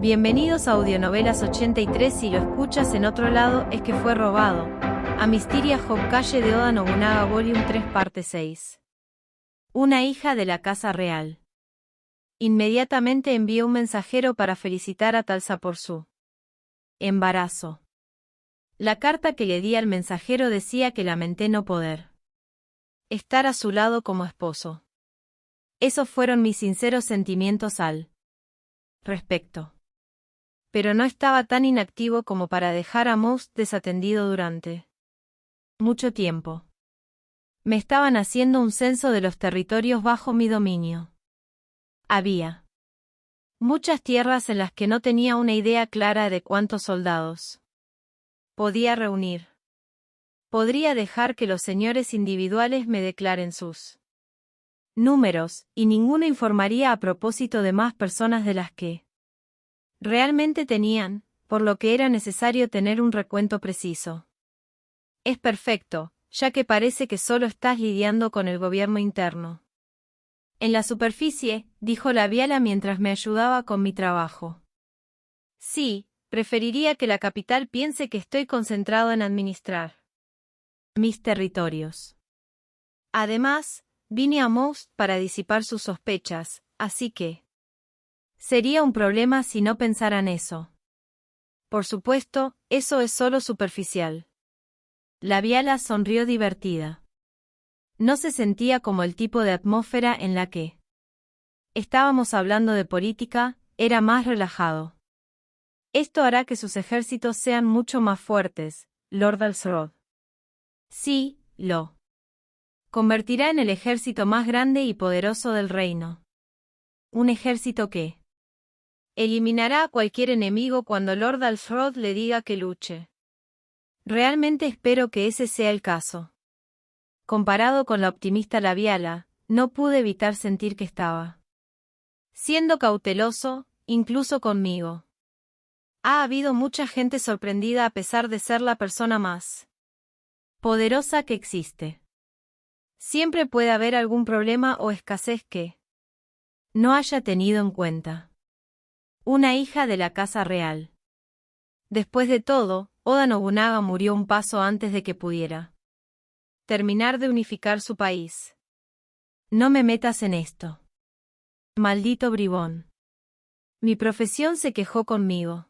Bienvenidos a Audionovelas 83. Si lo escuchas en otro lado es que fue robado. A Mysteria Hokage de Oda Nobunaga Volume 3 Parte 6. Una hija de la casa real. Inmediatamente envió un mensajero para felicitar a Talza por su embarazo. La carta que le di al mensajero decía que lamenté no poder estar a su lado como esposo. Esos fueron mis sinceros sentimientos al respecto. Pero no estaba tan inactivo como para dejar a Most desatendido durante mucho tiempo. Me estaban haciendo un censo de los territorios bajo mi dominio. Había muchas tierras en las que no tenía una idea clara de cuántos soldados podía reunir. Podría dejar que los señores individuales me declaren sus números, y ninguno informaría a propósito de más personas de las que realmente tenían, por lo que era necesario tener un recuento preciso. Es perfecto, ya que parece que solo estás lidiando con el gobierno interno. En la superficie, dijo Labiala mientras me ayudaba con mi trabajo. Sí, preferiría que la capital piense que estoy concentrado en administrar mis territorios. Además, vine a Most para disipar sus sospechas, así que sería un problema si no pensaran eso. Por supuesto, eso es solo superficial. Labiala sonrió divertida. No se sentía como el tipo de atmósfera en la que estábamos hablando de política, era más relajado. Esto hará que sus ejércitos sean mucho más fuertes, Lord Alsrod. Sí, lo convertirá en el ejército más grande y poderoso del reino. Un ejército que eliminará a cualquier enemigo cuando Lord Alsrod le diga que luche. Realmente espero que ese sea el caso. Comparado con la optimista Labiala, no pude evitar sentir que estaba siendo cauteloso, incluso conmigo. Ha habido mucha gente sorprendida a pesar de ser la persona más poderosa que existe. Siempre puede haber algún problema o escasez que no haya tenido en cuenta. Una hija de la casa real. Después de todo, Oda Nobunaga murió un paso antes de que pudiera terminar de unificar su país. No me metas en esto. Maldito bribón. Mi profesión se quejó conmigo.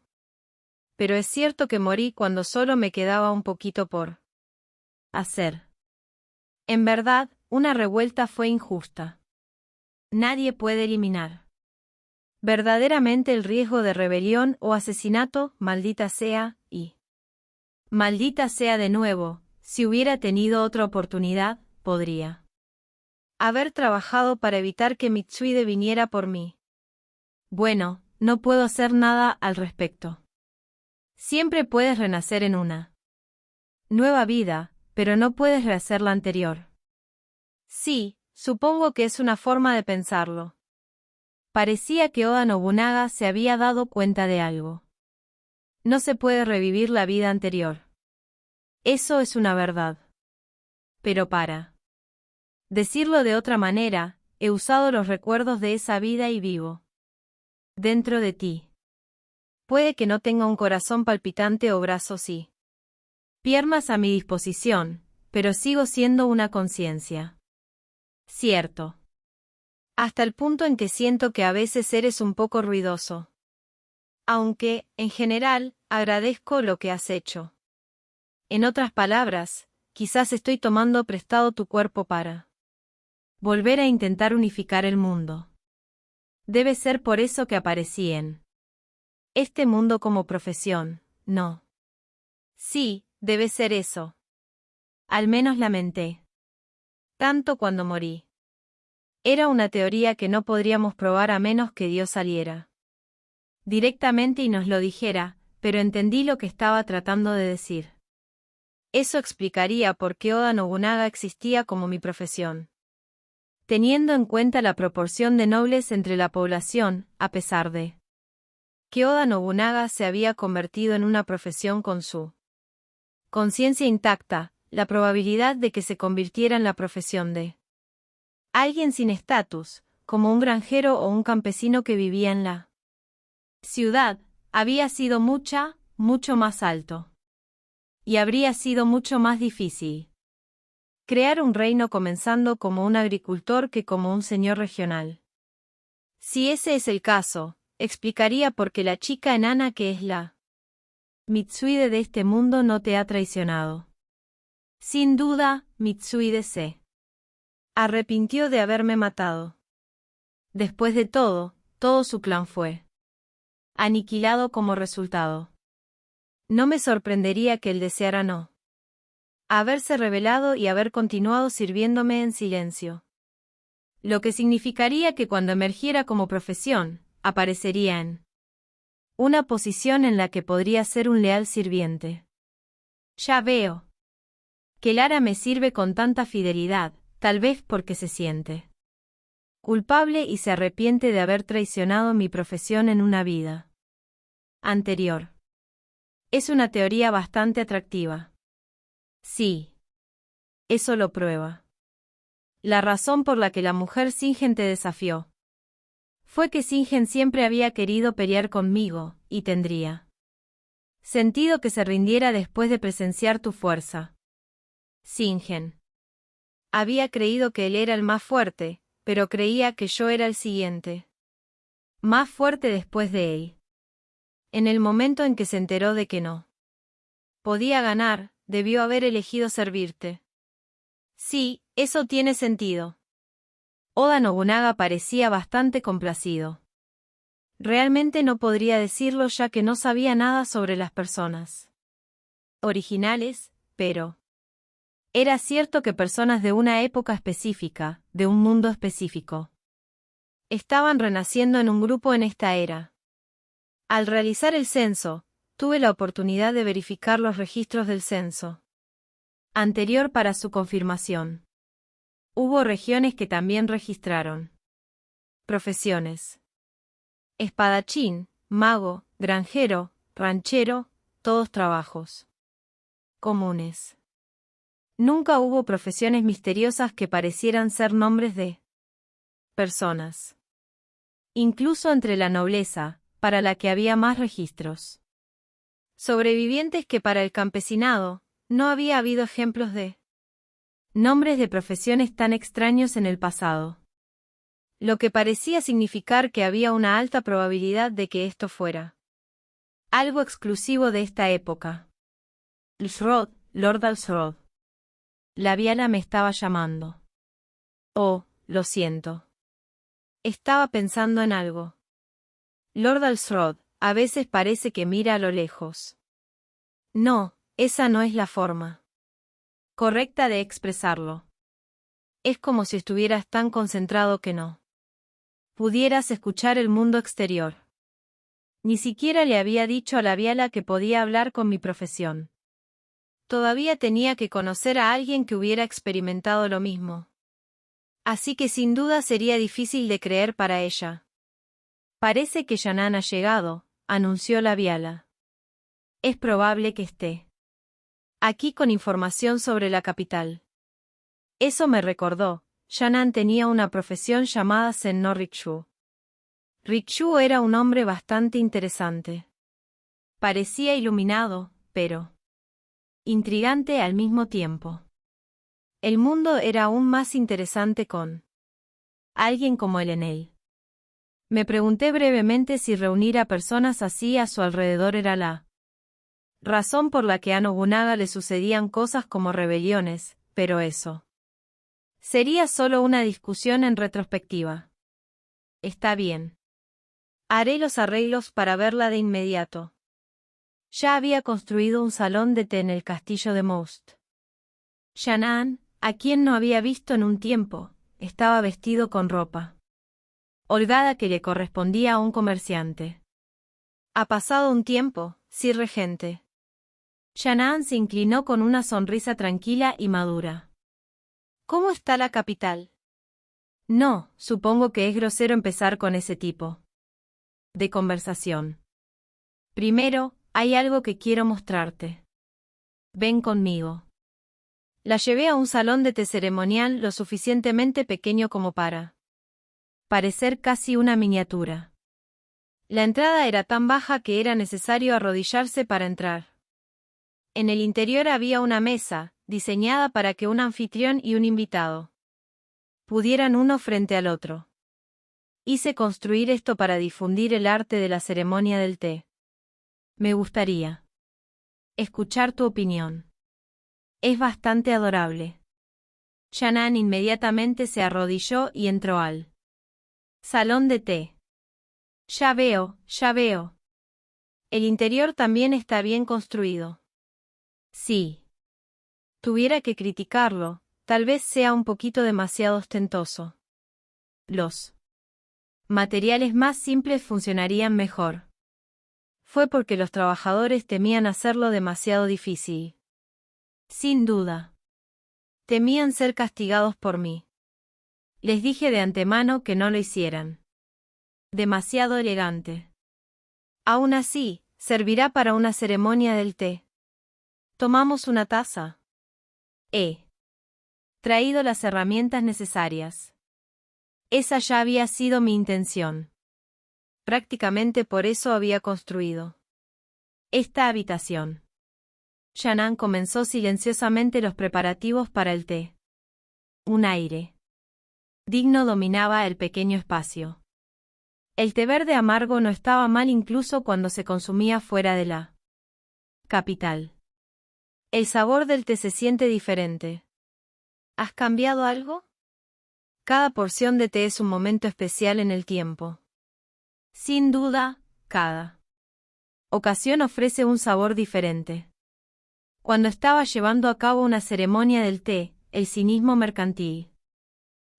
Pero es cierto que morí cuando solo me quedaba un poquito por hacer. En verdad, una revuelta fue injusta. Nadie puede eliminar verdaderamente el riesgo de rebelión o asesinato, maldita sea, y maldita sea de nuevo, si hubiera tenido otra oportunidad, podría haber trabajado para evitar que Mitsuide viniera por mí. Bueno, no puedo hacer nada al respecto. Siempre puedes renacer en una nueva vida, pero no puedes rehacer la anterior. Sí, supongo que es una forma de pensarlo. Parecía que Oda Nobunaga se había dado cuenta de algo. No se puede revivir la vida anterior. Eso es una verdad. Pero para decirlo de otra manera, he usado los recuerdos de esa vida y vivo dentro de ti. Puede que no tenga un corazón palpitante o brazos y piernas a mi disposición, pero sigo siendo una conciencia. Cierto. Hasta el punto en que siento que a veces eres un poco ruidoso. Aunque, en general, agradezco lo que has hecho. En otras palabras, quizás estoy tomando prestado tu cuerpo para volver a intentar unificar el mundo. Debe ser por eso que aparecí en este mundo como profesión, ¿no? Sí, debe ser eso. Al menos lamenté tanto cuando morí. Era una teoría que no podríamos probar a menos que Dios saliera directamente y nos lo dijera, pero entendí lo que estaba tratando de decir. Eso explicaría por qué Oda Nobunaga existía como mi profesión. Teniendo en cuenta la proporción de nobles entre la población, a pesar de que Oda Nobunaga se había convertido en una profesión con su conciencia intacta, la probabilidad de que se convirtiera en la profesión de alguien sin estatus, como un granjero o un campesino que vivía en la ciudad había sido mucho más alto. Y habría sido mucho más difícil crear un reino comenzando como un agricultor que como un señor regional. Si ese es el caso, explicaría por qué la chica enana que es la Mitsuide de este mundo no te ha traicionado. Sin duda, Mitsuide se arrepintió de haberme matado. Después de todo su clan fue aniquilado como resultado. No me sorprendería que él deseara no haberse rebelado y haber continuado sirviéndome en silencio. Lo que significaría que cuando emergiera como profesión, aparecería en una posición en la que podría ser un leal sirviente. Ya veo que Lara me sirve con tanta fidelidad, tal vez porque se siente culpable y se arrepiente de haber traicionado mi profesión en una vida anterior. Es una teoría bastante atractiva. Sí. Eso lo prueba. La razón por la que la mujer Singen te desafió fue que Singen siempre había querido pelear conmigo, y tendría sentido que se rindiera después de presenciar tu fuerza. Singen había creído que él era el más fuerte, pero creía que yo era el siguiente más fuerte después de él. En el momento en que se enteró de que no podía ganar, debió haber elegido servirte. Sí, eso tiene sentido. Oda Nobunaga parecía bastante complacido. Realmente no podría decirlo ya que no sabía nada sobre las personas originales, pero era cierto que personas de una época específica, de un mundo específico, estaban renaciendo en un grupo en esta era. Al realizar el censo, tuve la oportunidad de verificar los registros del censo anterior para su confirmación. Hubo regiones que también registraron profesiones: espadachín, mago, granjero, ranchero, todos trabajos comunes. Nunca hubo profesiones misteriosas que parecieran ser nombres de personas. Incluso entre la nobleza, para la que había más registros sobrevivientes que para el campesinado, no había habido ejemplos de nombres de profesiones tan extraños en el pasado. Lo que parecía significar que había una alta probabilidad de que esto fuera algo exclusivo de esta época. Lsrod, Lord Alsrod. La Viala me estaba llamando. Oh, lo siento. Estaba pensando en algo. Lord Alsrod, a veces parece que mira a lo lejos. No, esa no es la forma correcta de expresarlo. Es como si estuvieras tan concentrado que no pudieras escuchar el mundo exterior. Ni siquiera le había dicho a la Viala que podía hablar con mi profesión. Todavía tenía que conocer a alguien que hubiera experimentado lo mismo. Así que sin duda sería difícil de creer para ella. Parece que Shannon ha llegado, anunció la Viala. Es probable que esté aquí con información sobre la capital. Eso me recordó, Shannon tenía una profesión llamada Senno Rikshu. Rikshu era un hombre bastante interesante. Parecía iluminado, pero intrigante al mismo tiempo. El mundo era aún más interesante con alguien como él en él. Me pregunté brevemente si reunir a personas así a su alrededor era la razón por la que a Nobunaga le sucedían cosas como rebeliones, pero eso sería solo una discusión en retrospectiva. Está bien. Haré los arreglos para verla de inmediato. Ya había construido un salón de té en el castillo de Most. Shannon, a quien no había visto en un tiempo, estaba vestido con ropa holgada que le correspondía a un comerciante. Ha pasado un tiempo, sí regente. Shannon se inclinó con una sonrisa tranquila y madura. ¿Cómo está la capital? No, supongo que es grosero empezar con ese tipo de conversación. Primero, hay algo que quiero mostrarte. Ven conmigo. La llevé a un salón de té ceremonial lo suficientemente pequeño como para parecer casi una miniatura. La entrada era tan baja que era necesario arrodillarse para entrar. En el interior había una mesa, diseñada para que un anfitrión y un invitado pudieran uno frente al otro. Hice construir esto para difundir el arte de la ceremonia del té. Me gustaría escuchar tu opinión. Es bastante adorable. Shannon inmediatamente se arrodilló y entró al salón de té. Ya veo, ya veo. El interior también está bien construido. Sí. Tuviera que criticarlo, tal vez sea un poquito demasiado ostentoso. Los materiales más simples funcionarían mejor. Fue porque los trabajadores temían hacerlo demasiado difícil. Sin duda. Temían ser castigados por mí. Les dije de antemano que no lo hicieran. Demasiado elegante. Aún así, servirá para una ceremonia del té. ¿Tomamos una taza? He traído las herramientas necesarias. Esa ya había sido mi intención. Prácticamente por eso había construido esta habitación. Shannon comenzó silenciosamente los preparativos para el té. Un aire digno dominaba el pequeño espacio. El té verde amargo no estaba mal incluso cuando se consumía fuera de la capital. El sabor del té se siente diferente. ¿Has cambiado algo? Cada porción de té es un momento especial en el tiempo. Sin duda, cada ocasión ofrece un sabor diferente. Cuando estaba llevando a cabo una ceremonia del té, el cinismo mercantil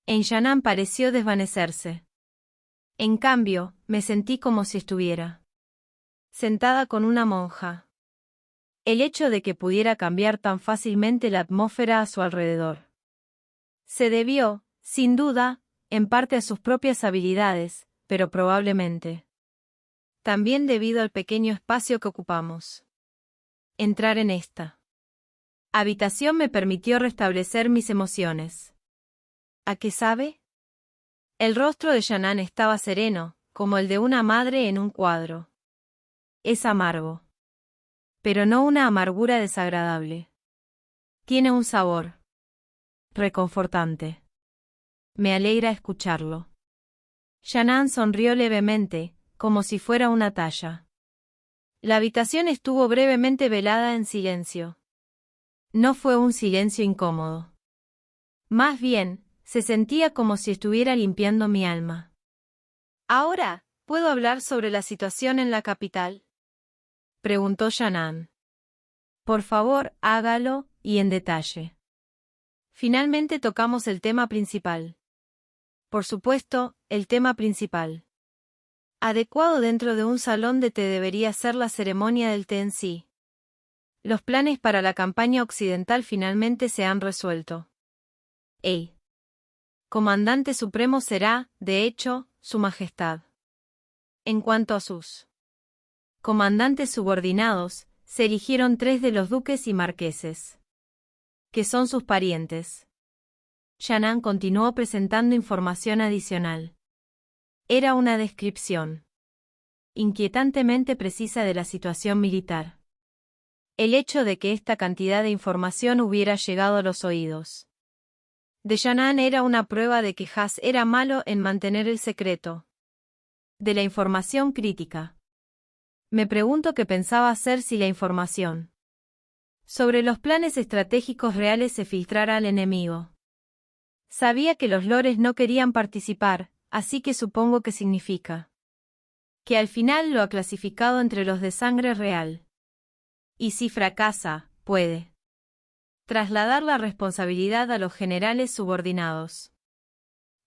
en Shannon pareció desvanecerse. En cambio, me sentí como si estuviera sentada con una monja. El hecho de que pudiera cambiar tan fácilmente la atmósfera a su alrededor se debió, sin duda, en parte a sus propias habilidades, pero probablemente también debido al pequeño espacio que ocupamos. Entrar en esta habitación me permitió restablecer mis emociones. ¿A qué sabe? El rostro de Shannon estaba sereno, como el de una madre en un cuadro. Es amargo. Pero no una amargura desagradable. Tiene un sabor reconfortante. Me alegra escucharlo. Shannon sonrió levemente, como si fuera una talla. La habitación estuvo brevemente velada en silencio. No fue un silencio incómodo. Más bien, se sentía como si estuviera limpiando mi alma. Ahora, ¿puedo hablar sobre la situación en la capital?, preguntó Shannon. Por favor, hágalo, y en detalle. Finalmente tocamos el tema principal. Por supuesto, el tema principal. Adecuado dentro de un salón de té debería ser la ceremonia del té en sí. Los planes para la campaña occidental finalmente se han resuelto. El comandante supremo será, de hecho, Su Majestad. En cuanto a sus comandantes subordinados, se eligieron 3 de los duques y marqueses, que son sus parientes. Shannon continuó presentando información adicional. Era una descripción inquietantemente precisa de la situación militar. El hecho de que esta cantidad de información hubiera llegado a los oídos de Shannon era una prueba de que Haas era malo en mantener el secreto de la información crítica. Me pregunto qué pensaba hacer si la información sobre los planes estratégicos reales se filtrara al enemigo. Sabía que los lores no querían participar, así que supongo que significa que al final lo ha clasificado entre los de sangre real. Y si fracasa, puede trasladar la responsabilidad a los generales subordinados.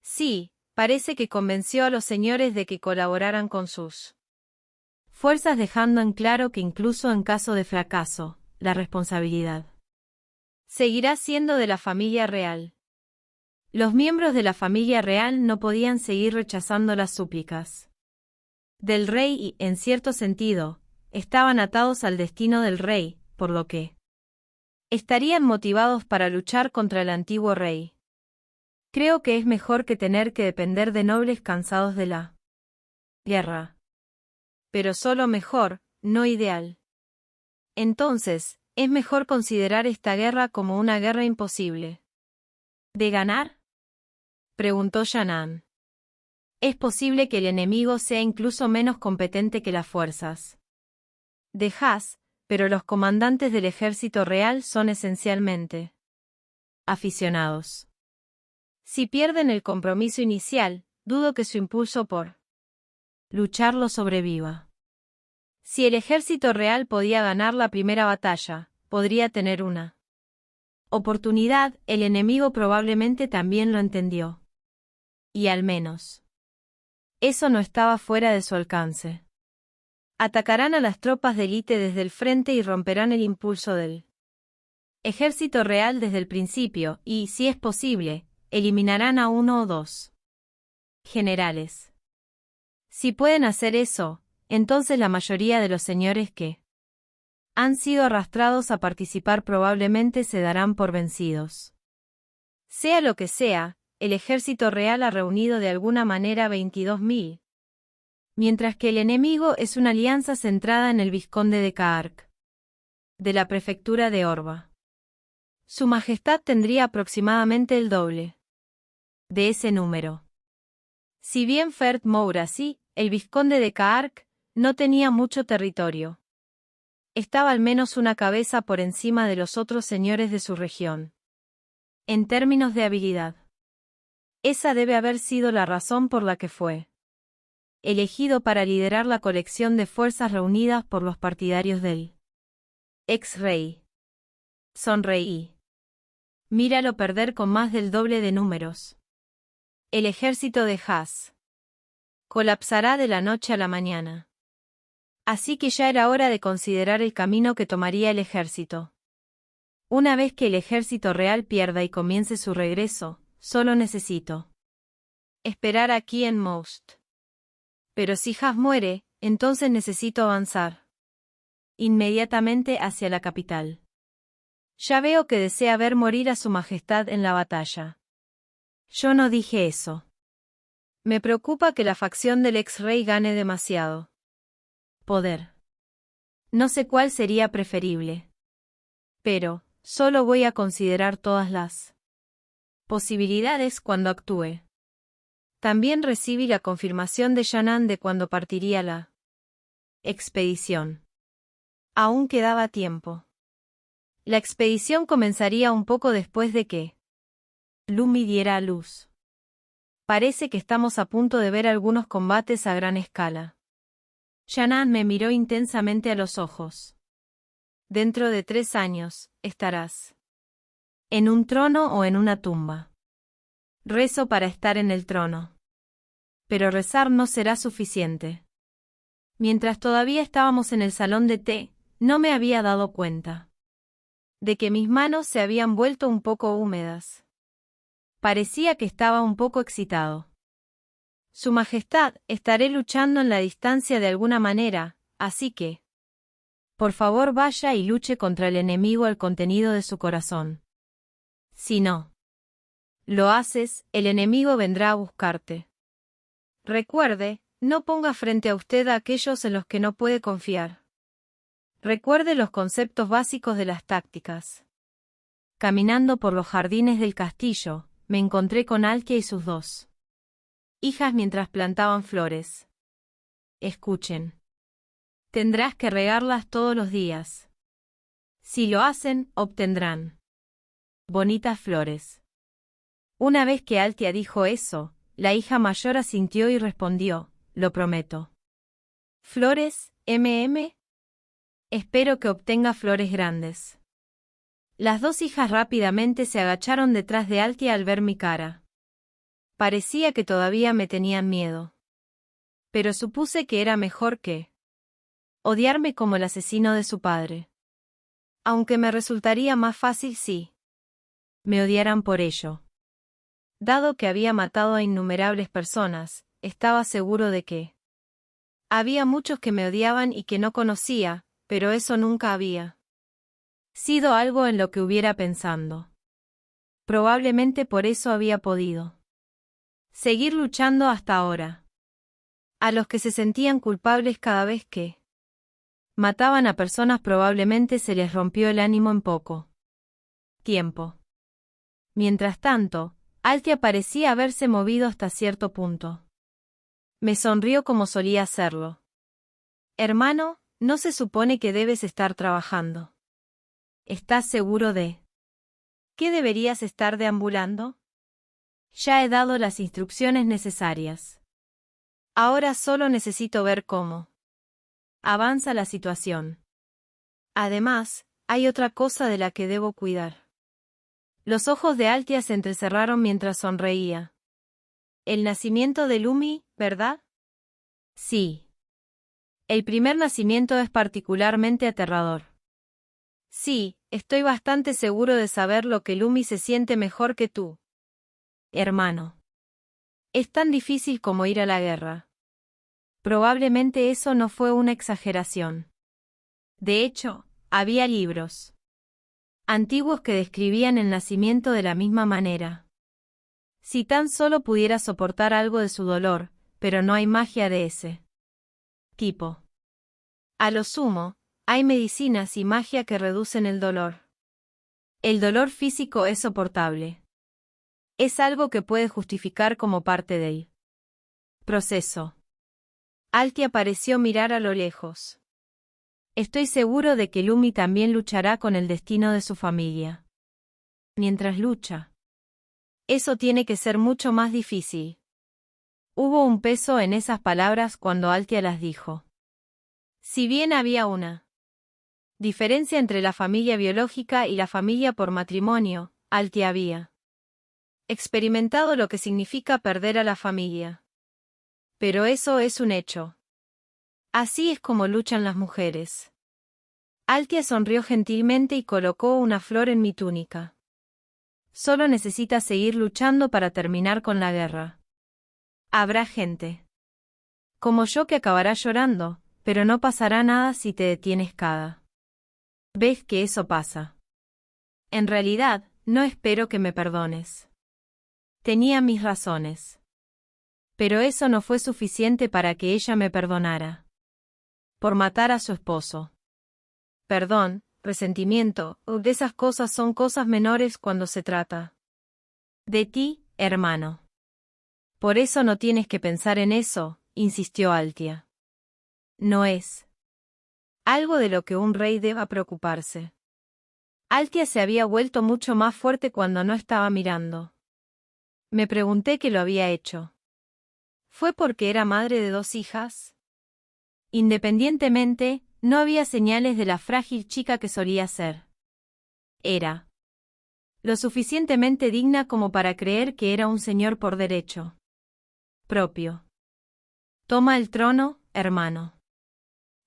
Sí, parece que convenció a los señores de que colaboraran con sus fuerzas, dejando en claro que incluso en caso de fracaso, la responsabilidad seguirá siendo de la familia real. Los miembros de la familia real no podían seguir rechazando las súplicas del rey y, en cierto sentido, estaban atados al destino del rey, por lo que estarían motivados para luchar contra el antiguo rey. Creo que es mejor que tener que depender de nobles cansados de la guerra. pero solo mejor, no ideal. Entonces, es mejor considerar esta guerra como una guerra imposible. ¿De ganar?, preguntó Shannon. Es posible que el enemigo sea incluso menos competente que las fuerzas de Haas, pero los comandantes del ejército real son esencialmente aficionados. Si pierden el compromiso inicial, dudo que su impulso por luchar lo sobreviva. Si el ejército real podía ganar la primera batalla, podría tener una oportunidad, el enemigo probablemente también lo entendió. Y al menos eso no estaba fuera de su alcance. Atacarán a las tropas de élite desde el frente y romperán el impulso del ejército real desde el principio y, si es posible, eliminarán a 1 o 2 generales. Si pueden hacer eso, entonces la mayoría de los señores que han sido arrastrados a participar probablemente se darán por vencidos. Sea lo que sea, el ejército real ha reunido de alguna manera 22.000. Mientras que el enemigo es una alianza centrada en el vizconde de Caarc, de la prefectura de Orba. Su Majestad tendría aproximadamente el doble de ese número. Si bien Ferd Mourazi, el vizconde de Caarc, no tenía mucho territorio, estaba al menos una cabeza por encima de los otros señores de su región. En términos de habilidad, esa debe haber sido la razón por la que fue elegido para liderar la colección de fuerzas reunidas por los partidarios del ex-rey. Sonreí. Míralo perder con más del doble de números. El ejército de Haas colapsará de la noche a la mañana. Así que ya era hora de considerar el camino que tomaría el ejército. Una vez que el ejército real pierda y comience su regreso, solo necesito esperar aquí en Most. Pero si Haas muere, entonces necesito avanzar inmediatamente hacia la capital. Ya veo que desea ver morir a su majestad en la batalla. Yo no dije eso. Me preocupa que la facción del ex-rey gane demasiado poder. No sé cuál sería preferible. Pero, solo voy a considerar todas las posibilidades cuando actúe. También recibí la confirmación de Shannon de cuándo partiría la expedición. Aún quedaba tiempo. La expedición comenzaría un poco después de que Lumi diera a luz. Parece que estamos a punto de ver algunos combates a gran escala. Shannon me miró intensamente a los ojos. Dentro de 3 años, estarás en un trono o en una tumba. Rezo para estar en el trono. Pero rezar no será suficiente. Mientras todavía estábamos en el salón de té, no me había dado cuenta de que mis manos se habían vuelto un poco húmedas. Parecía que estaba un poco excitado. Su Majestad, estaré luchando en la distancia de alguna manera, así que por favor vaya y luche contra el enemigo al contenido de su corazón. Si no lo haces, el enemigo vendrá a buscarte. Recuerde, no ponga frente a usted a aquellos en los que no puede confiar. Recuerde los conceptos básicos de las tácticas. Caminando por los jardines del castillo, me encontré con Alkia y sus 2 hijas mientras plantaban flores. Escuchen. Tendrás que regarlas todos los días. Si lo hacen, obtendrán bonitas flores. Una vez que Altia dijo eso, la hija mayor asintió y respondió, lo prometo. ¿Flores, mm? Espero que obtenga flores grandes. Las 2 hijas rápidamente se agacharon detrás de Altia al ver mi cara. Parecía que todavía me tenían miedo. Pero supuse que era mejor que odiarme como el asesino de su padre. Aunque me resultaría más fácil si me odiaran por ello. Dado que había matado a innumerables personas, estaba seguro de que había muchos que me odiaban y que no conocía, pero eso nunca había sido algo en lo que hubiera pensando. Probablemente por eso había podido seguir luchando hasta ahora. A los que se sentían culpables cada vez que mataban a personas probablemente se les rompió el ánimo en poco tiempo. Mientras tanto, Altia parecía haberse movido hasta cierto punto. Me sonrió como solía hacerlo. Hermano, ¿no se supone que debes estar trabajando? ¿Estás seguro de que deberías estar deambulando? Ya he dado las instrucciones necesarias. Ahora solo necesito ver cómo avanza la situación. Además, hay otra cosa de la que debo cuidar. Los ojos de Altia se entrecerraron mientras sonreía. El nacimiento de Lumi, ¿verdad? Sí. El primer nacimiento es particularmente aterrador. Sí, estoy bastante seguro de saber lo que Lumi se siente mejor que tú. Hermano. Es tan difícil como ir a la guerra. Probablemente eso no fue una exageración. De hecho, había libros antiguos que describían el nacimiento de la misma manera. Si tan solo pudiera soportar algo de su dolor, pero no hay magia de ese tipo. A lo sumo, hay medicinas y magia que reducen el dolor. El dolor físico es soportable. Es algo que puede justificar como parte del proceso. Altia pareció mirar a lo lejos. Estoy seguro de que Lumi también luchará con el destino de su familia. Mientras lucha. Eso tiene que ser mucho más difícil. Hubo un peso en esas palabras cuando Altia las dijo. Si bien había una diferencia entre la familia biológica y la familia por matrimonio, Altia había experimentado lo que significa perder a la familia. Pero eso es un hecho. Así es como luchan las mujeres. Altia sonrió gentilmente y colocó una flor en mi túnica. Solo necesitas seguir luchando para terminar con la guerra. Habrá gente como yo que acabará llorando, pero no pasará nada si te detienes cada vez que eso pasa. En realidad, no espero que me perdones. Tenía mis razones. Pero eso no fue suficiente para que ella me perdonara. Por matar a su esposo. Perdón, resentimiento, de esas cosas son cosas menores cuando se trata de ti, hermano. Por eso no tienes que pensar en eso, insistió Altia. No es algo de lo que un rey deba preocuparse. Altia se había vuelto mucho más fuerte cuando no estaba mirando. Me pregunté qué lo había hecho. ¿Fue porque era madre de 2 hijas? Independientemente, no había señales de la frágil chica que solía ser. Era lo suficientemente digna como para creer que era un señor por derecho propio. Toma el trono, hermano.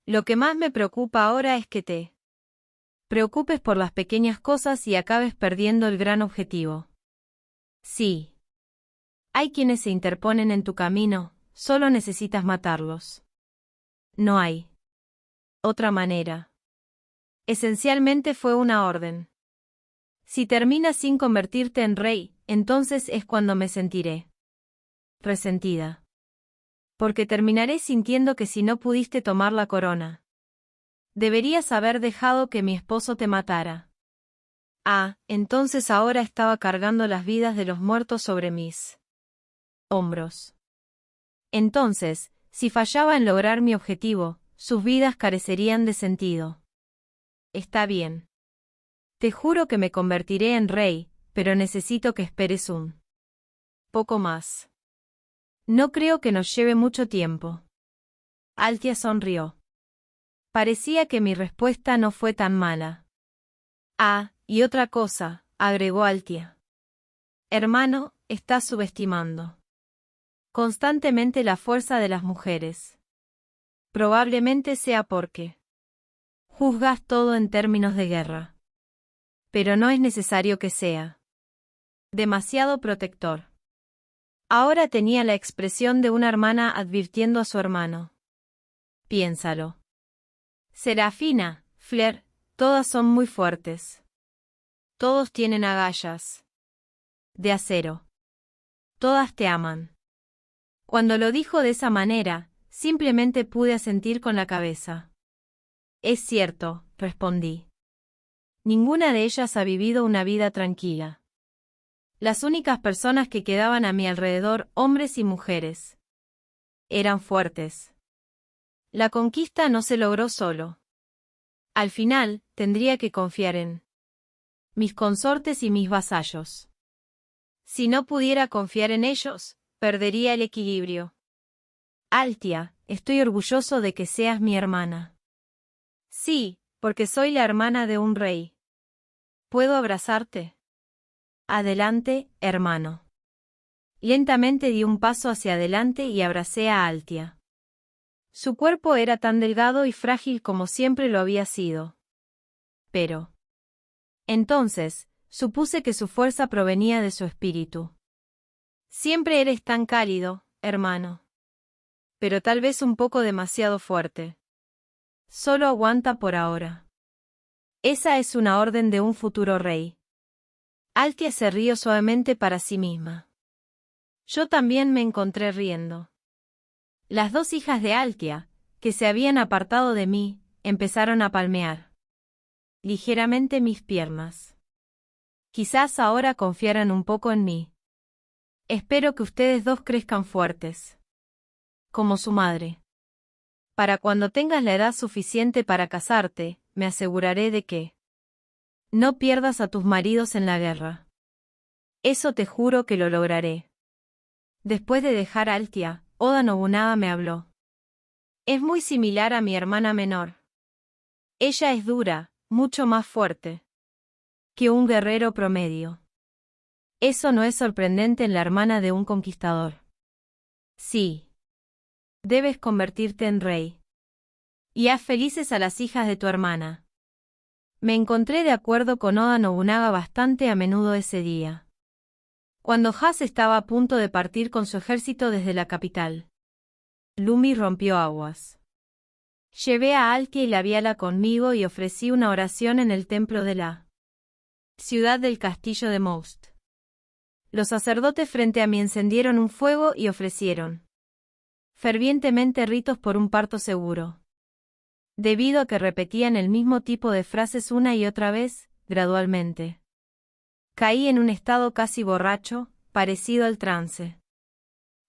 Lo que más me preocupa ahora es que te preocupes por las pequeñas cosas y acabes perdiendo el gran objetivo. Sí. Hay quienes se interponen en tu camino, solo necesitas matarlos. No hay otra manera. Esencialmente fue una orden. Si terminas sin convertirte en rey, entonces es cuando me sentiré resentida. Porque terminaré sintiendo que si no pudiste tomar la corona, deberías haber dejado que mi esposo te matara. Ah, entonces ahora estaba cargando las vidas de los muertos sobre mis hombros. Entonces, si fallaba en lograr mi objetivo, sus vidas carecerían de sentido. Está bien. Te juro que me convertiré en rey, pero necesito que esperes un poco más. No creo que nos lleve mucho tiempo. Altia sonrió. Parecía que mi respuesta no fue tan mala. Ah, y otra cosa, agregó Altia. Hermano, estás subestimando constantemente la fuerza de las mujeres. Probablemente sea porque juzgas todo en términos de guerra. Pero no es necesario que sea demasiado protector. Ahora tenía la expresión de una hermana advirtiendo a su hermano. Piénsalo. Serafina, Flair, todas son muy fuertes. Todos tienen agallas de acero. Todas te aman. Cuando lo dijo de esa manera, simplemente pude asentir con la cabeza. Es cierto, respondí. Ninguna de ellas ha vivido una vida tranquila. Las únicas personas que quedaban a mi alrededor, hombres y mujeres, eran fuertes. La conquista no se logró solo. Al final, tendría que confiar en mis consortes y mis vasallos. Si no pudiera confiar en ellos, perdería el equilibrio. Altia, estoy orgulloso de que seas mi hermana. Sí, porque soy la hermana de un rey. ¿Puedo abrazarte? Adelante, hermano. Lentamente di un paso hacia adelante y abracé a Altia. Su cuerpo era tan delgado y frágil como siempre lo había sido. Pero entonces, supuse que su fuerza provenía de su espíritu. Siempre eres tan cálido, hermano. Pero tal vez un poco demasiado fuerte. Solo aguanta por ahora. Esa es una orden de un futuro rey. Altia se rió suavemente para sí misma. Yo también me encontré riendo. Las dos hijas de Altia, que se habían apartado de mí, empezaron a palmear ligeramente mis piernas. Quizás ahora confiaran un poco en mí. Espero que ustedes dos crezcan fuertes. Como su madre. Para cuando tengas la edad suficiente para casarte, me aseguraré de que no pierdas a tus maridos en la guerra. Eso te juro que lo lograré. Después de dejar a Altia, Oda Nobunaga me habló. Es muy similar a mi hermana menor. Ella es dura, mucho más fuerte que un guerrero promedio. Eso no es sorprendente en la hermana de un conquistador. Sí. Debes convertirte en rey. Y haz felices a las hijas de tu hermana. Me encontré de acuerdo con Oda Nobunaga bastante a menudo ese día. Cuando Has estaba a punto de partir con su ejército desde la capital, Lumi rompió aguas. Llevé a Altia y Labiala conmigo y ofrecí una oración en el templo de la ciudad del castillo de Most. Los sacerdotes frente a mí encendieron un fuego y ofrecieron fervientemente ritos por un parto seguro. Debido a que repetían el mismo tipo de frases una y otra vez, gradualmente caí en un estado casi borracho, parecido al trance.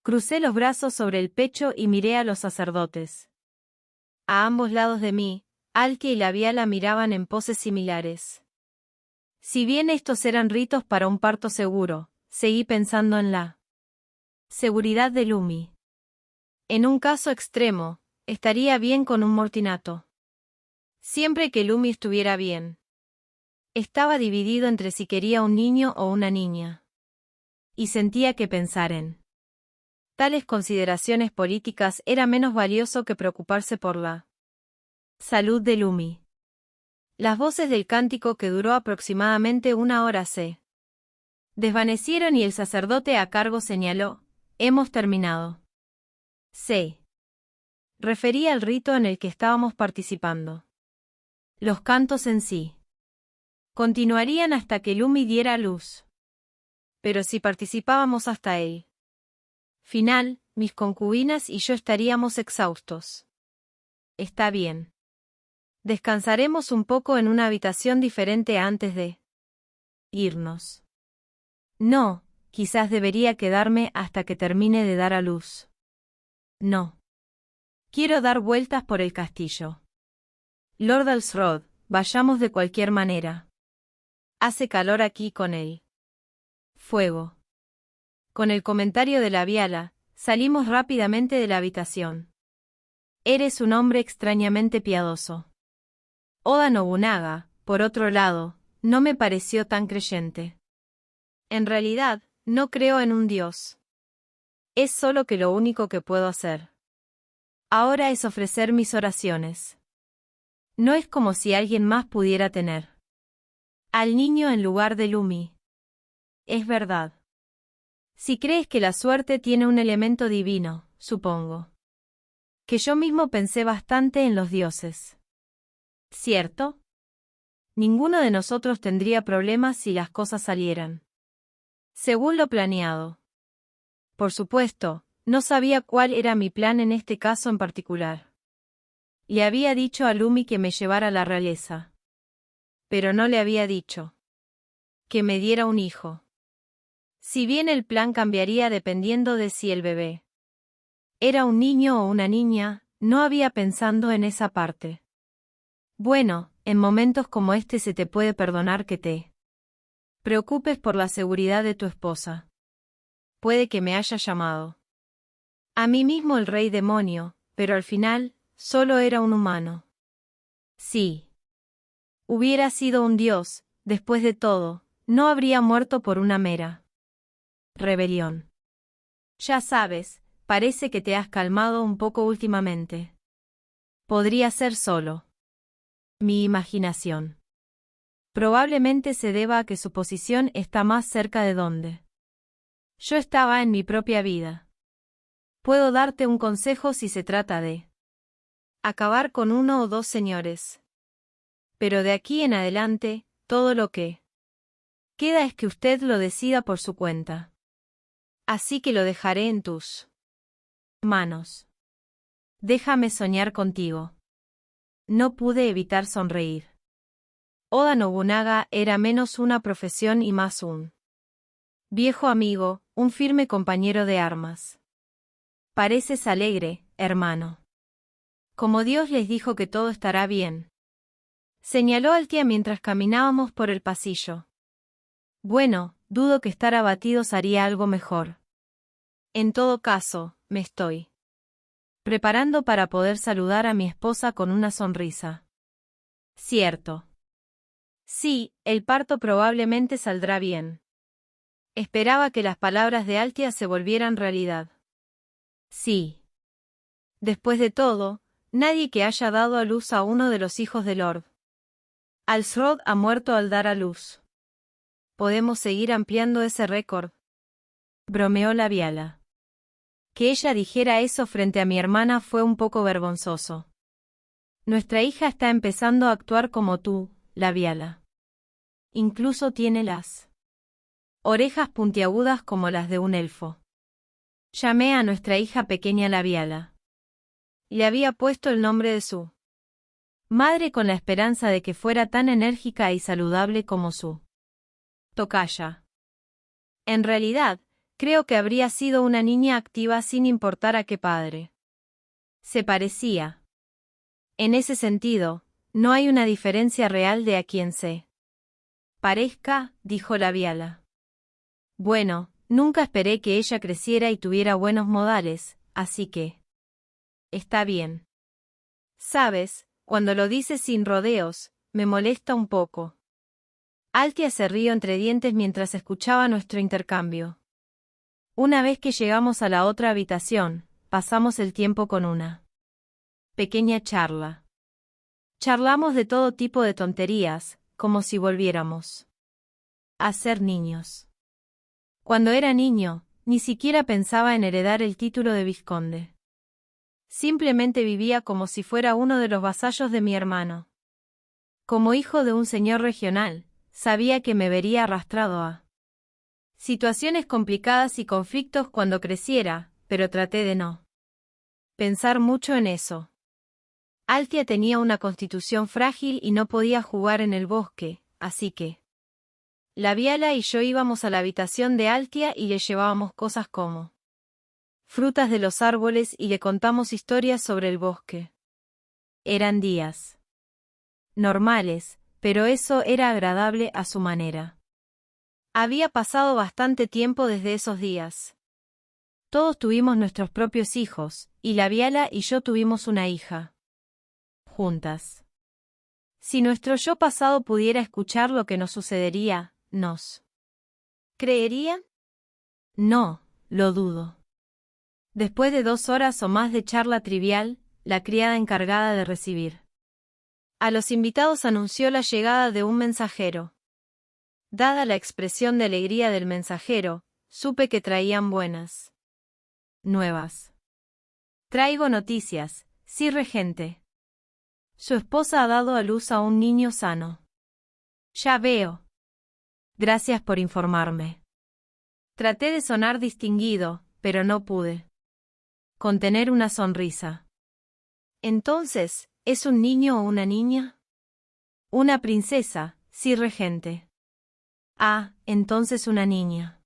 Crucé los brazos sobre el pecho y miré a los sacerdotes. A ambos lados de mí, Altia y Labiala miraban en poses similares. Si bien estos eran ritos para un parto seguro, seguí pensando en la seguridad de Lumi. En un caso extremo, estaría bien con un mortinato. Siempre que Lumi estuviera bien. Estaba dividido entre si quería un niño o una niña. Y sentía que pensar en tales consideraciones políticas era menos valioso que preocuparse por la salud de Lumi. Las voces del cántico, que duró aproximadamente 1 hora, se desvanecieron y el sacerdote a cargo señaló: hemos terminado. Se refería al rito en el que estábamos participando. Los cantos en sí continuarían hasta que Lumi diera a luz. Pero si participábamos hasta el final, mis concubinas y yo estaríamos exhaustos. Está bien. Descansaremos un poco en una habitación diferente antes de irnos. No, quizás debería quedarme hasta que termine de dar a luz. No. Quiero dar vueltas por el castillo. Lord Alsrod, vayamos de cualquier manera. Hace calor aquí con el fuego. Con el comentario de Labiala, salimos rápidamente de la habitación. Eres un hombre extrañamente piadoso. Oda Nobunaga, por otro lado, no me pareció tan creyente. En realidad, no creo en un dios. Es solo que lo único que puedo hacer ahora es ofrecer mis oraciones. No es como si alguien más pudiera tener al niño en lugar de Lumi. Es verdad. Si crees que la suerte tiene un elemento divino, supongo que yo mismo pensé bastante en los dioses. ¿Cierto? Ninguno de nosotros tendría problemas si las cosas salieran según lo planeado. Por supuesto, no sabía cuál era mi plan en este caso en particular. Le había dicho a Lumi que me llevara a la realeza. Pero no le había dicho que me diera un hijo. Si bien el plan cambiaría dependiendo de si el bebé era un niño o una niña, no había pensado en esa parte. Bueno, en momentos como este se te puede perdonar que te preocupes por la seguridad de tu esposa. Puede que me haya llamado a mí mismo el rey demonio, pero al final, solo era un humano. Sí. Hubiera sido un dios, después de todo, no habría muerto por una mera rebelión. Ya sabes, parece que te has calmado un poco últimamente. Podría ser solo mi imaginación. Probablemente se deba a que su posición está más cerca de donde yo estaba en mi propia vida. Puedo darte un consejo si se trata de acabar con uno o dos señores. Pero de aquí en adelante, todo lo que queda es que usted lo decida por su cuenta. Así que lo dejaré en tus manos. Déjame soñar contigo. No pude evitar sonreír. Oda Nobunaga era menos una profesión y más un viejo amigo, un firme compañero de armas. Pareces alegre, hermano. Como Dios les dijo que todo estará bien. Señaló Altia mientras caminábamos por el pasillo. Bueno, dudo que estar abatidos haría algo mejor. En todo caso, me estoy preparando para poder saludar a mi esposa con una sonrisa. Cierto. Sí, el parto probablemente saldrá bien. Esperaba que las palabras de Altia se volvieran realidad. Sí. Después de todo, nadie que haya dado a luz a uno de los hijos de Lord Alsrod ha muerto al dar a luz. Podemos seguir ampliando ese récord. Bromeó la Viala. Que ella dijera eso frente a mi hermana fue un poco vergonzoso. Nuestra hija está empezando a actuar como tú, la Viala. Incluso tiene las orejas puntiagudas como las de un elfo. Llamé a nuestra hija pequeña la Viala. Le había puesto el nombre de su madre con la esperanza de que fuera tan enérgica y saludable como su tocaya. En realidad, creo que habría sido una niña activa sin importar a qué padre se parecía. En ese sentido, no hay una diferencia real de a quién se parezca, dijo la Viala. Bueno, nunca esperé que ella creciera y tuviera buenos modales, así que está bien. Sabes, cuando lo dices sin rodeos, me molesta un poco. Altia se rió entre dientes mientras escuchaba nuestro intercambio. Una vez que llegamos a la otra habitación, pasamos el tiempo con una pequeña charla. Charlamos de todo tipo de tonterías, como si volviéramos a ser niños. Cuando era niño, ni siquiera pensaba en heredar el título de vizconde. Simplemente vivía como si fuera uno de los vasallos de mi hermano. Como hijo de un señor regional, sabía que me vería arrastrado a situaciones complicadas y conflictos cuando creciera, pero traté de no pensar mucho en eso. Altia tenía una constitución frágil y no podía jugar en el bosque, así que la Viala y yo íbamos a la habitación de Altia y le llevábamos cosas como frutas de los árboles y le contamos historias sobre el bosque. Eran días normales, pero eso era agradable a su manera. Había pasado bastante tiempo desde esos días. Todos tuvimos nuestros propios hijos, y la Viala y yo tuvimos una hija. Juntas. Si nuestro yo pasado pudiera escuchar lo que nos sucedería, ¿nos creería? No, lo dudo. Después de 2 horas o más de charla trivial, la criada encargada de recibir a los invitados anunció la llegada de un mensajero. Dada la expresión de alegría del mensajero, supe que traían buenas nuevas. Traigo noticias, sí, regente. Su esposa ha dado a luz a un niño sano. Ya veo. Gracias por informarme. Traté de sonar distinguido, pero no pude. contener una sonrisa. Entonces, ¿es un niño o una niña? Una princesa, sí regente. Ah, entonces una niña.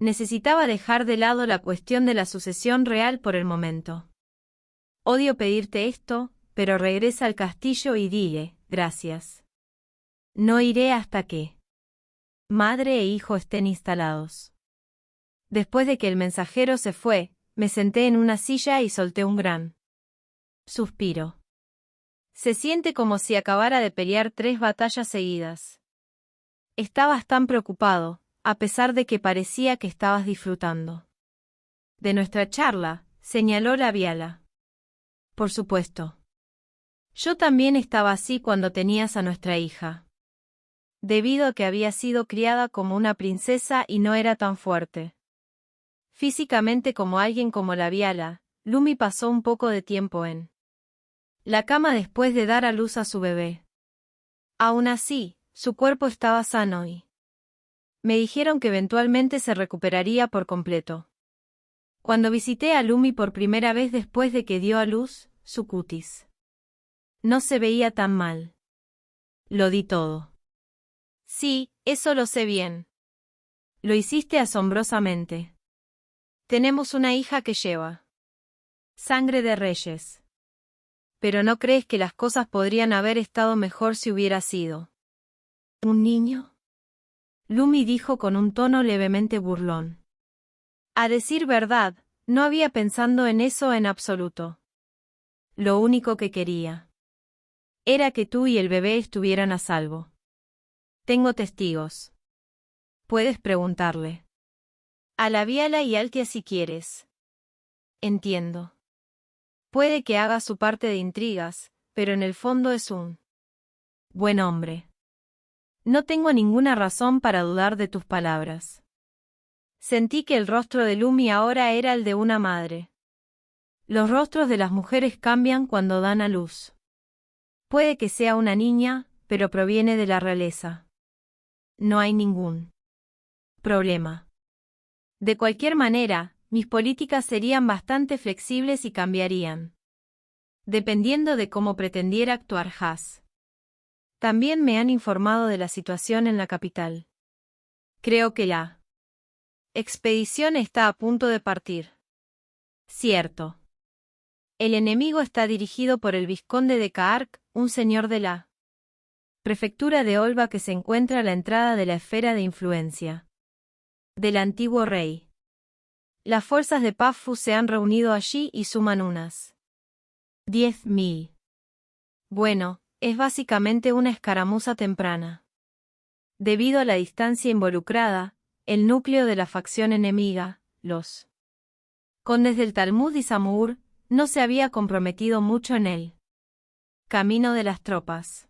Necesitaba dejar de lado la cuestión de la sucesión real por el momento. Odio pedirte esto, pero regresa al castillo y dile, gracias. No iré hasta que madre e hijo estén instalados. Después de que el mensajero se fue, me senté en una silla y solté un gran suspiro. Se siente como si acabara de pelear 3 batallas seguidas. Estabas tan preocupado, a pesar de que parecía que estabas disfrutando de nuestra charla, señaló la Viala. Por supuesto. Yo también estaba así cuando tenías a nuestra hija. Debido a que había sido criada como una princesa y no era tan fuerte físicamente como alguien como la Viala, Lumi pasó un poco de tiempo en la cama después de dar a luz a su bebé. Aún así, su cuerpo estaba sano y me dijeron que eventualmente se recuperaría por completo. Cuando visité a Lumi por primera vez después de que dio a luz, su cutis no se veía tan mal. Lo di todo. Sí, eso lo sé bien. Lo hiciste asombrosamente. Tenemos una hija que lleva sangre de reyes. Pero ¿no crees que las cosas podrían haber estado mejor si hubiera sido un niño? Lumi dijo con un tono levemente burlón. A decir verdad, no había pensado en eso en absoluto. Lo único que quería era que tú y el bebé estuvieran a salvo. Tengo testigos. Puedes preguntarle a la Viala y Altia si quieres. Entiendo. Puede que haga su parte de intrigas, pero en el fondo es un buen hombre. No tengo ninguna razón para dudar de tus palabras. Sentí que el rostro de Lumi ahora era el de una madre. Los rostros de las mujeres cambian cuando dan a luz. Puede que sea una niña, pero proviene de la realeza. No hay ningún problema. De cualquier manera, mis políticas serían bastante flexibles y cambiarían dependiendo de cómo pretendiera actuar Haas. También me han informado de la situación en la capital. Creo que la expedición está a punto de partir. Cierto. El enemigo está dirigido por el vizconde de Caarc, un señor de la prefectura de Olva que se encuentra a la entrada de la esfera de influencia del antiguo rey. Las fuerzas de Pafu se han reunido allí y suman unas 10.000. Bueno, es básicamente una escaramuza temprana. Debido a la distancia involucrada, el núcleo de la facción enemiga, los condes del Talmud y Samur, no se había comprometido mucho en el camino de las tropas.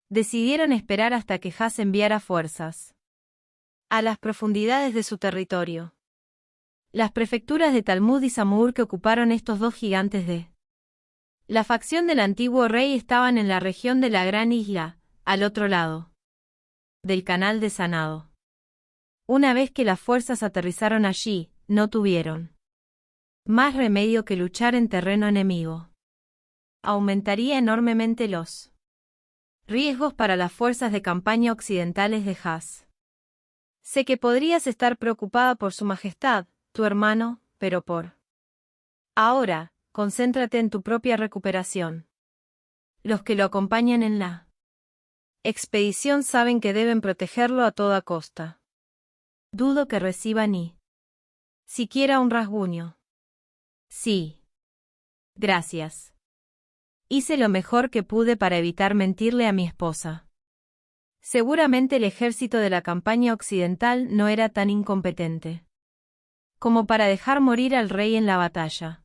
Decidieron esperar hasta que Haas enviara fuerzas a las profundidades de su territorio. Las prefecturas de Talmud y Samur que ocuparon estos dos gigantes de la facción del antiguo rey estaban en la región de la Gran Isla, al otro lado del canal de Sanado. Una vez que las fuerzas aterrizaron allí, no tuvieron más remedio que luchar en terreno enemigo. Aumentaría enormemente los riesgos para las fuerzas de campaña occidentales de Haas. Sé que podrías estar preocupada por su majestad, tu hermano, pero por ahora, concéntrate en tu propia recuperación. Los que lo acompañan en la expedición saben que deben protegerlo a toda costa. Dudo que reciba ni siquiera un rasguño. Sí. Gracias. Hice lo mejor que pude para evitar mentirle a mi esposa. Seguramente el ejército de la campaña occidental no era tan incompetente como para dejar morir al rey en la batalla.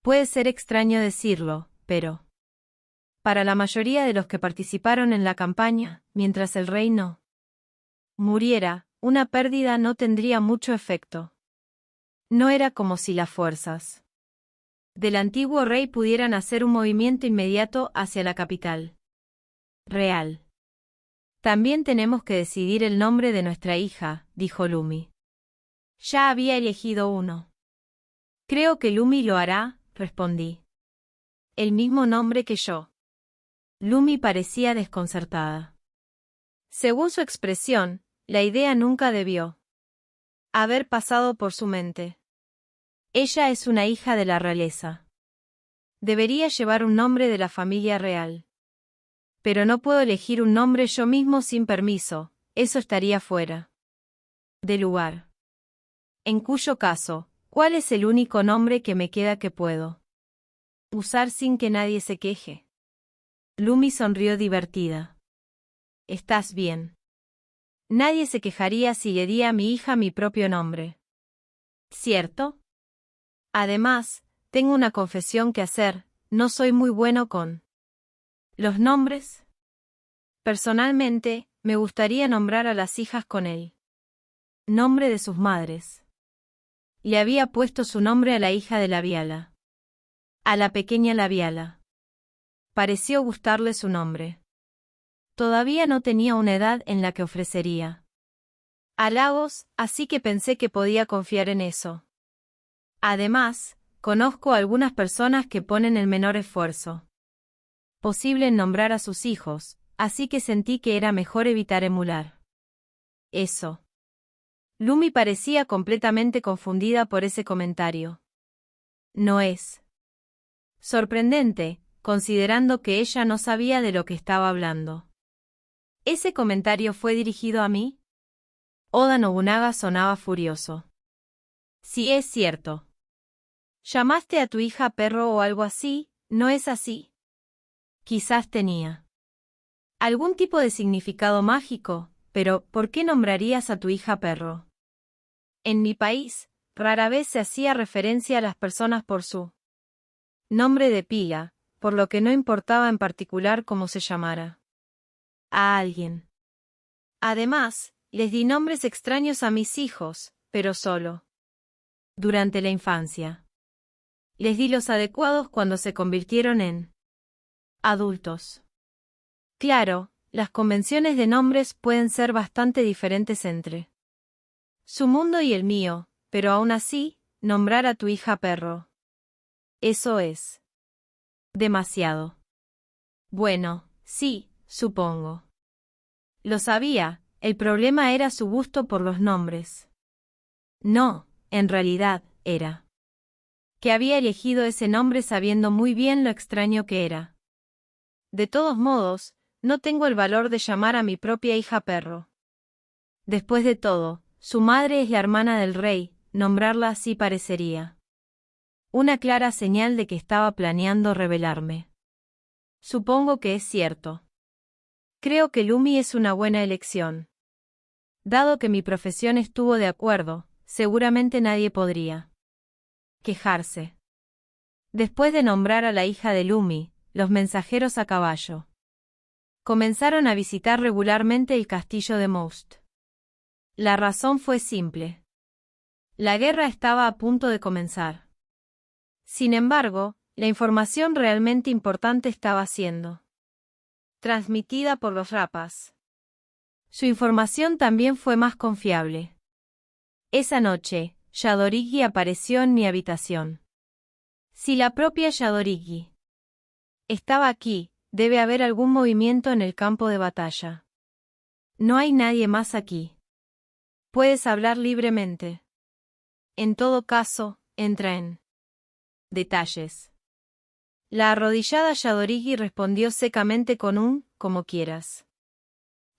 Puede ser extraño decirlo, pero para la mayoría de los que participaron en la campaña, mientras el rey no muriera, una pérdida no tendría mucho efecto. No era como si las fuerzas del antiguo rey pudieran hacer un movimiento inmediato hacia la capital real. También tenemos que decidir el nombre de nuestra hija, dijo Lumi. Ya había elegido uno. Creo que Lumi lo hará, respondí. El mismo nombre que yo. Lumi parecía desconcertada. Según su expresión, la idea nunca debió haber pasado por su mente. Ella es una hija de la realeza. Debería llevar un nombre de la familia real. Pero no puedo elegir un nombre yo mismo sin permiso, eso estaría fuera de lugar. En cuyo caso, ¿cuál es el único nombre que me queda que puedo usar sin que nadie se queje? Lumi sonrió divertida. ¿Estás bien? Nadie se quejaría si le di a mi hija mi propio nombre. ¿Cierto? Además, tengo una confesión que hacer, no soy muy bueno con los nombres. Personalmente, me gustaría nombrar a las hijas con el nombre de sus madres. Le había puesto su nombre a la hija de Labiala. A la pequeña Labiala. Pareció gustarle su nombre. Todavía no tenía una edad en la que ofrecería halagos, así que pensé que podía confiar en eso. Además, conozco a algunas personas que ponen el menor esfuerzo posible en nombrar a sus hijos, así que sentí que era mejor evitar emular eso. Lumi parecía completamente confundida por ese comentario. No es sorprendente, considerando que ella no sabía de lo que estaba hablando. ¿Ese comentario fue dirigido a mí? Oda Nobunaga sonaba furioso. Sí, es cierto. ¿Llamaste a tu hija perro o algo así? ¿No es así? Quizás tenía algún tipo de significado mágico, pero ¿por qué nombrarías a tu hija perro? En mi país, rara vez se hacía referencia a las personas por su nombre de pila, por lo que no importaba en particular cómo se llamara a alguien. Además, les di nombres extraños a mis hijos, pero solo durante la infancia. Les di los adecuados cuando se convirtieron en adultos. Claro, las convenciones de nombres pueden ser bastante diferentes entre su mundo y el mío, pero aún así, nombrar a tu hija perro. Eso es demasiado. Bueno, sí, supongo. Lo sabía, el problema era su gusto por los nombres. No, en realidad, era que había elegido ese nombre sabiendo muy bien lo extraño que era. De todos modos, no tengo el valor de llamar a mi propia hija perro. Después de todo, su madre es la hermana del rey, nombrarla así parecería una clara señal de que estaba planeando rebelarme. Supongo que es cierto. Creo que Lumi es una buena elección. Dado que mi profesión estuvo de acuerdo, seguramente nadie podría quejarse. Después de nombrar a la hija de Lumi, los mensajeros a caballo comenzaron a visitar regularmente el castillo de Most. La razón fue simple. La guerra estaba a punto de comenzar. Sin embargo, la información realmente importante estaba siendo transmitida por los Rapas. Su información también fue más confiable. Esa noche, Yadorigi apareció en mi habitación. Si la propia Yadorigi estaba aquí, debe haber algún movimiento en el campo de batalla. No hay nadie más aquí. Puedes hablar libremente. En todo caso, entra en detalles. La arrodillada Yadorigi respondió secamente con un, como quieras.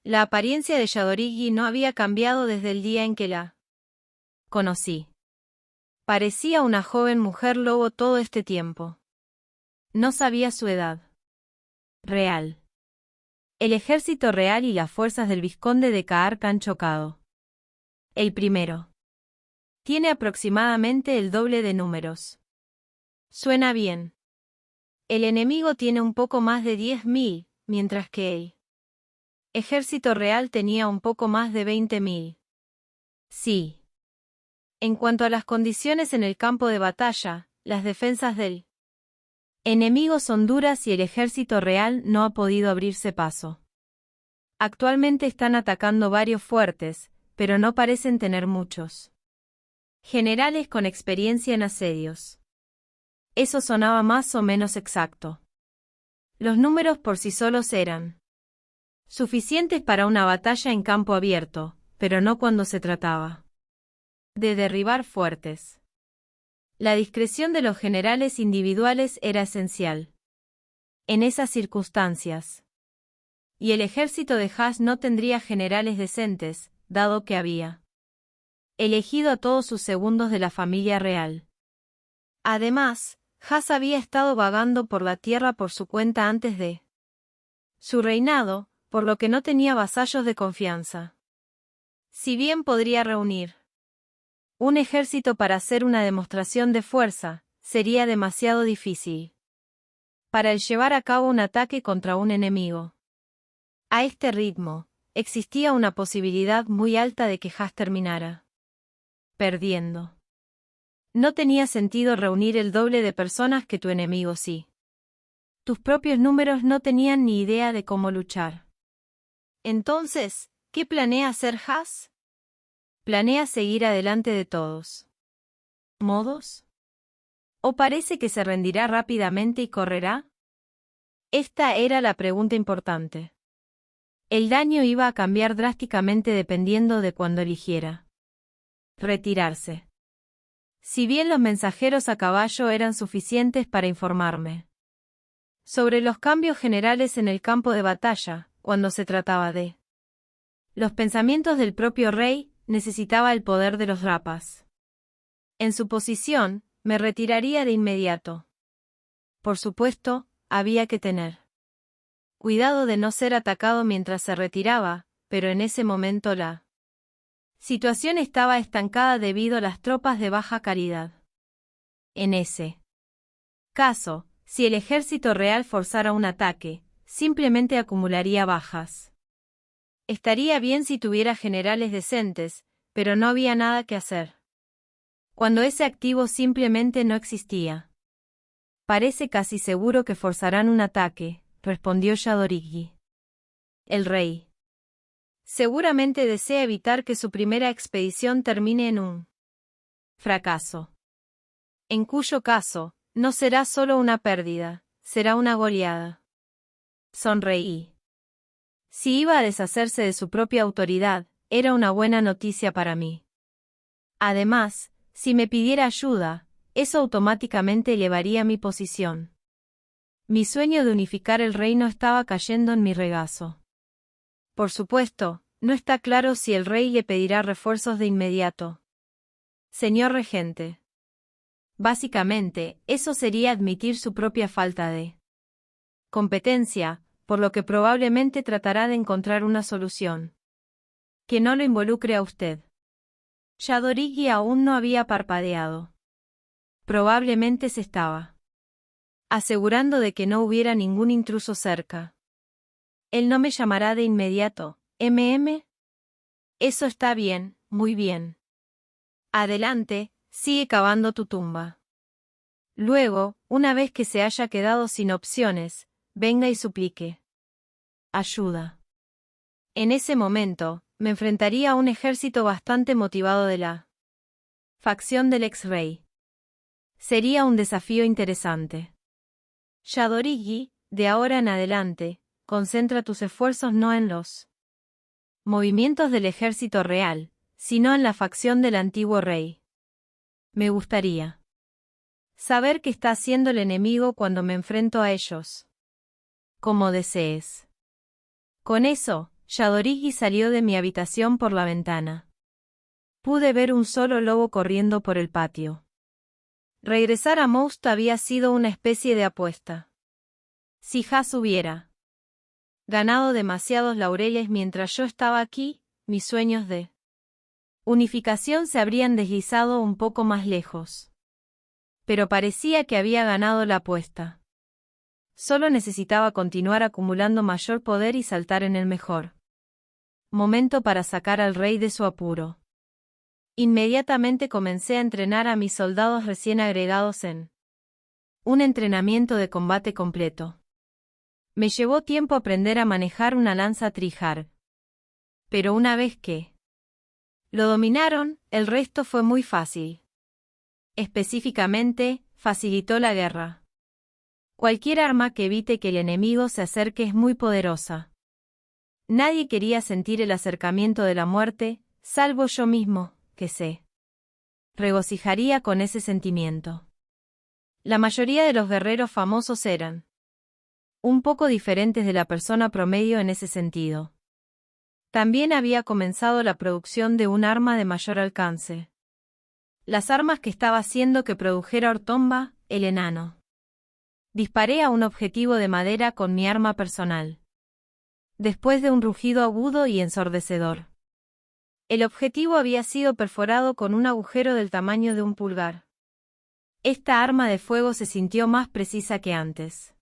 La apariencia de Yadorigi no había cambiado desde el día en que la conocí. Parecía una joven mujer lobo todo este tiempo. No sabía su edad real. El ejército real y las fuerzas del vizconde de Caarc han chocado. El primero tiene aproximadamente el doble de números. Suena bien. El enemigo tiene un poco más de 10.000, mientras que el ejército real tenía un poco más de 20.000. Sí. En cuanto a las condiciones en el campo de batalla, las defensas del enemigo son duras y el ejército real no ha podido abrirse paso. Actualmente están atacando varios fuertes, pero no parecen tener muchos Generales con experiencia en asedios. Eso sonaba más o menos exacto. Los números por sí solos eran suficientes para una batalla en campo abierto, pero no cuando se trataba de derribar fuertes. La discreción de los generales individuales era esencial en esas circunstancias. Y el ejército de Haas no tendría generales decentes, dado que había elegido a todos sus segundos de la familia real. Además, Haas había estado vagando por la tierra por su cuenta antes de su reinado, por lo que no tenía vasallos de confianza. Si bien podría reunir un ejército para hacer una demostración de fuerza, sería demasiado difícil para el llevar a cabo un ataque contra un enemigo. A este ritmo, existía una posibilidad muy alta de que Haas terminara perdiendo. No tenía sentido reunir el doble de personas que tu enemigo sí. Tus propios números no tenían ni idea de cómo luchar. Entonces, ¿qué planea hacer Haas? Planea seguir adelante de todos modos. ¿O parece que se rendirá rápidamente y correrá? Esta era la pregunta importante. El daño iba a cambiar drásticamente dependiendo de cuándo eligiera retirarse. Si bien los mensajeros a caballo eran suficientes para informarme sobre los cambios generales en el campo de batalla, cuando se trataba de los pensamientos del propio rey, necesitaba el poder de los rapas. En su posición, me retiraría de inmediato. Por supuesto, había que tener cuidado de no ser atacado mientras se retiraba, pero en ese momento la situación estaba estancada debido a las tropas de baja calidad. En ese caso, si el ejército real forzara un ataque, simplemente acumularía bajas. Estaría bien si tuviera generales decentes, pero no había nada que hacer cuando ese activo simplemente no existía. Parece casi seguro que forzarán un ataque, respondió Yadorigi. El rey seguramente desea evitar que su primera expedición termine en un fracaso. En cuyo caso, no será solo una pérdida, será una goleada. Sonreí. Si iba a deshacerse de su propia autoridad, era una buena noticia para mí. Además, si me pidiera ayuda, eso automáticamente elevaría mi posición. Mi sueño de unificar el reino estaba cayendo en mi regazo. Por supuesto, no está claro si el rey le pedirá refuerzos de inmediato. Señor regente. Básicamente, eso sería admitir su propia falta de competencia, por lo que probablemente tratará de encontrar una solución que no lo involucre a usted. Yadorigi aún no había parpadeado. Probablemente se estaba asegurando de que no hubiera ningún intruso cerca. Él no me llamará de inmediato, ¿mm? Eso está bien, muy bien. Adelante, sigue cavando tu tumba. Luego, una vez que se haya quedado sin opciones, venga y suplique ayuda. En ese momento, me enfrentaría a un ejército bastante motivado de la facción del ex-rey. Sería un desafío interesante. Yadorigi, de ahora en adelante, concentra tus esfuerzos no en los movimientos del ejército real, sino en la facción del antiguo rey. Me gustaría saber qué está haciendo el enemigo cuando me enfrento a ellos. Como desees. Con eso, Yadorigi salió de mi habitación por la ventana. Pude ver un solo lobo corriendo por el patio. Regresar a Most había sido una especie de apuesta. Si Haas hubiera ganado demasiados laureles mientras yo estaba aquí, mis sueños de unificación se habrían deslizado un poco más lejos. Pero parecía que había ganado la apuesta. Solo necesitaba continuar acumulando mayor poder y saltar en el mejor momento para sacar al rey de su apuro. Inmediatamente comencé a entrenar a mis soldados recién agregados en un entrenamiento de combate completo. Me llevó tiempo aprender a manejar una lanza trijar. Pero una vez que Lo dominaron, el resto fue muy fácil. Específicamente, facilitó la guerra. Cualquier arma que evite que el enemigo se acerque es muy poderosa. Nadie quería sentir el acercamiento de la muerte, salvo yo mismo, que se regocijaría con ese sentimiento. La mayoría de los guerreros famosos eran un poco diferentes de la persona promedio en ese sentido. También había comenzado la producción de un arma de mayor alcance. Las armas que estaba haciendo que produjera Ortomba, el enano. Disparé a un objetivo de madera con mi arma personal. Después de un rugido agudo y ensordecedor. El objetivo había sido perforado con un agujero del tamaño de un pulgar. Esta arma de fuego se sintió más precisa que antes.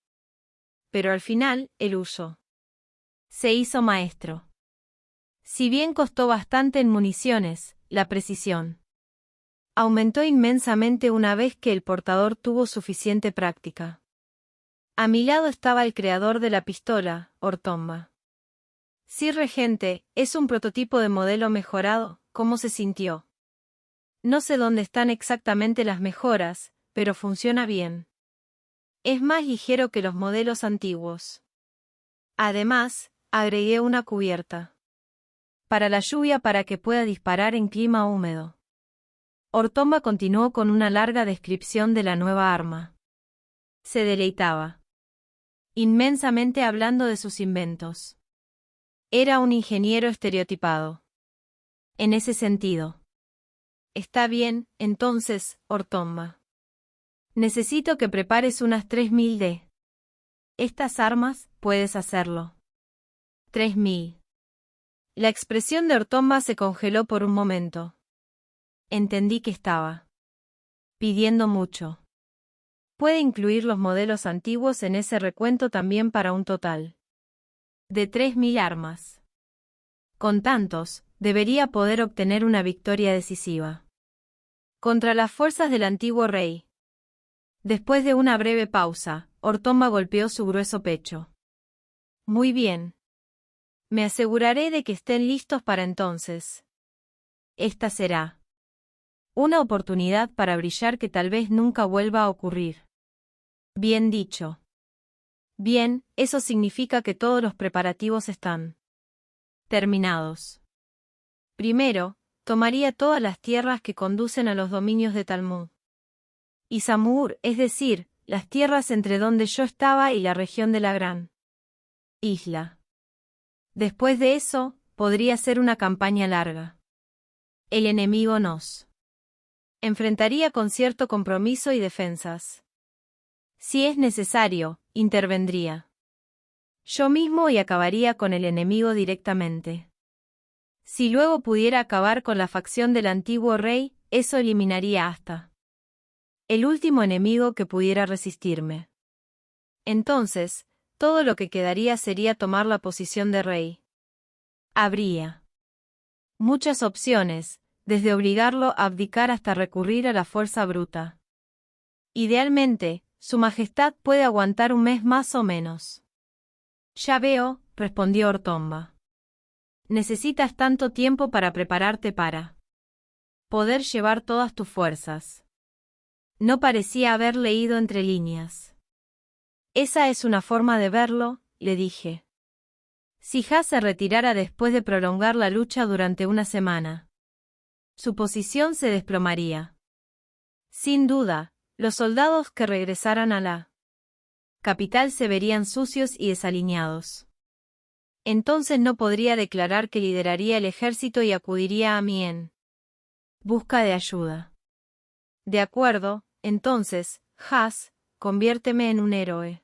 Pero al final, el uso se hizo maestro. Si bien costó bastante en municiones, la precisión aumentó inmensamente una vez que el portador tuvo suficiente práctica. A mi lado estaba el creador de la pistola, Ortomba. Sir Regente, es un prototipo de modelo mejorado, ¿cómo se sintió? No sé dónde están exactamente las mejoras, pero funciona bien. Es más ligero que los modelos antiguos. Además, agregué una cubierta para la lluvia para que pueda disparar en clima húmedo. Ortomba continuó con una larga descripción de la nueva arma. Se deleitaba inmensamente hablando de sus inventos. Era un ingeniero estereotipado. En ese sentido. Está bien, entonces, Ortomba. Necesito que prepares unas 3000 de estas armas, puedes hacerlo. 3000. La expresión de Ortomba se congeló por un momento. Entendí que estaba pidiendo mucho. Puede incluir los modelos antiguos en ese recuento también para un total de 3000 armas. Con tantos, debería poder obtener una victoria decisiva contra las fuerzas del antiguo rey. Después de una breve pausa, Ortomba golpeó su grueso pecho. Muy bien. Me aseguraré de que estén listos para entonces. Esta será una oportunidad para brillar que tal vez nunca vuelva a ocurrir. Bien dicho. Bien, eso significa que todos los preparativos están terminados. Primero, tomaría todas las tierras que conducen a los dominios de Talmud y Samur, es decir, las tierras entre donde yo estaba y la región de la gran isla. Después de eso, podría ser una campaña larga. El enemigo nos enfrentaría con cierto compromiso y defensas. Si es necesario, intervendría yo mismo y acabaría con el enemigo directamente. Si luego pudiera acabar con la facción del antiguo rey, eso eliminaría hasta el último enemigo que pudiera resistirme. Entonces, todo lo que quedaría sería tomar la posición de rey. Habría muchas opciones, desde obligarlo a abdicar hasta recurrir a la fuerza bruta. Idealmente, Su Majestad puede aguantar un mes más o menos. Ya veo, respondió Ortomba. Necesitas tanto tiempo para prepararte para poder llevar todas tus fuerzas. No parecía haber leído entre líneas. Esa es una forma de verlo, le dije. Si Ha se retirara después de prolongar la lucha durante una semana, su posición se desplomaría. Sin duda, los soldados que regresaran a la capital se verían sucios y desalineados. Entonces no podría declarar que lideraría el ejército y acudiría a mí en busca de ayuda. De acuerdo, entonces, Has, conviérteme en un héroe.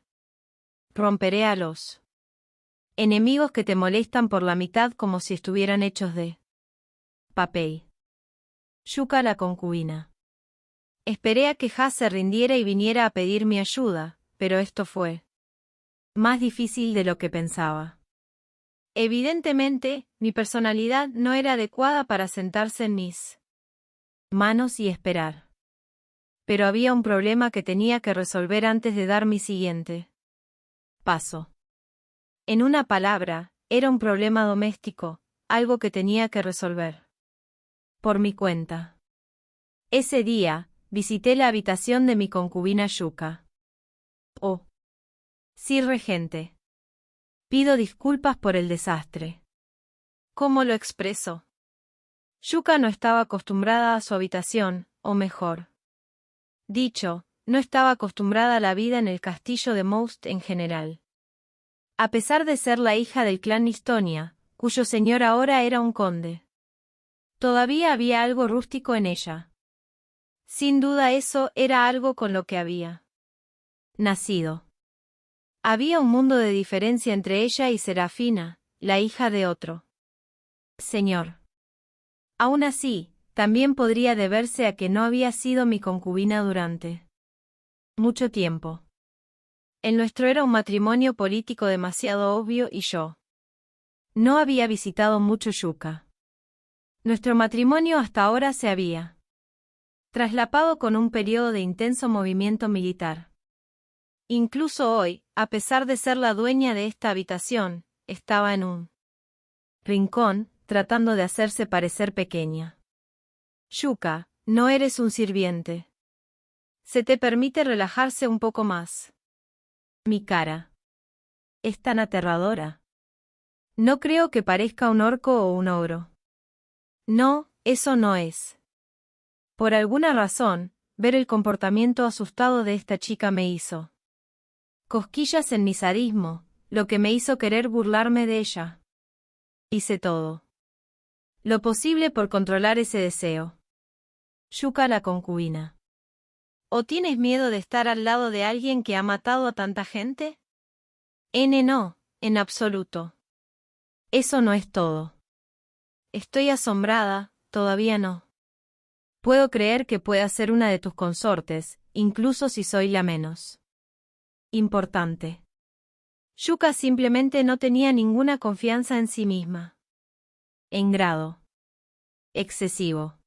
Romperé a los enemigos que te molestan por la mitad como si estuvieran hechos de papel. Yuka la concubina. Esperé a que Has se rindiera y viniera a pedir mi ayuda, pero esto fue más difícil de lo que pensaba. Evidentemente, mi personalidad no era adecuada para sentarse en mis manos y esperar. Pero había un problema que tenía que resolver antes de dar mi siguiente paso. En una palabra, era un problema doméstico, algo que tenía que resolver. Por mi cuenta. Ese día, visité la habitación de mi concubina Yuka. Oh. Sí, regente. Pido disculpas por el desastre. ¿Cómo lo expreso? Yuka no estaba acostumbrada a su habitación, o mejor dicho, no estaba acostumbrada a la vida en el castillo de Most en general. A pesar de ser la hija del clan Nistonia, cuyo señor ahora era un conde, todavía había algo rústico en ella. Sin duda eso era algo con lo que había nacido. Había un mundo de diferencia entre ella y Serafina, la hija de otro señor. Aún así, también podría deberse a que no había sido mi concubina durante mucho tiempo. El nuestro era un matrimonio político demasiado obvio y yo no había visitado mucho Yuka. Nuestro matrimonio hasta ahora se había traslapado con un periodo de intenso movimiento militar. Incluso hoy, a pesar de ser la dueña de esta habitación, estaba en un rincón, tratando de hacerse parecer pequeña. Yuka, no eres un sirviente. Se te permite relajarse un poco más. Mi cara es tan aterradora. No creo que parezca un orco o un ogro. No, eso no es. Por alguna razón, ver el comportamiento asustado de esta chica me hizo cosquillas en mi sadismo, lo que me hizo querer burlarme de ella. Hice todo lo posible por controlar ese deseo. Yuka, la concubina. ¿O tienes miedo de estar al lado de alguien que ha matado a tanta gente? No, en absoluto. Eso no es todo. Estoy asombrada, todavía no puedo creer que pueda ser una de tus consortes, incluso si soy la menos importante. Yuka simplemente no tenía ninguna confianza en sí misma. En grado excesivo.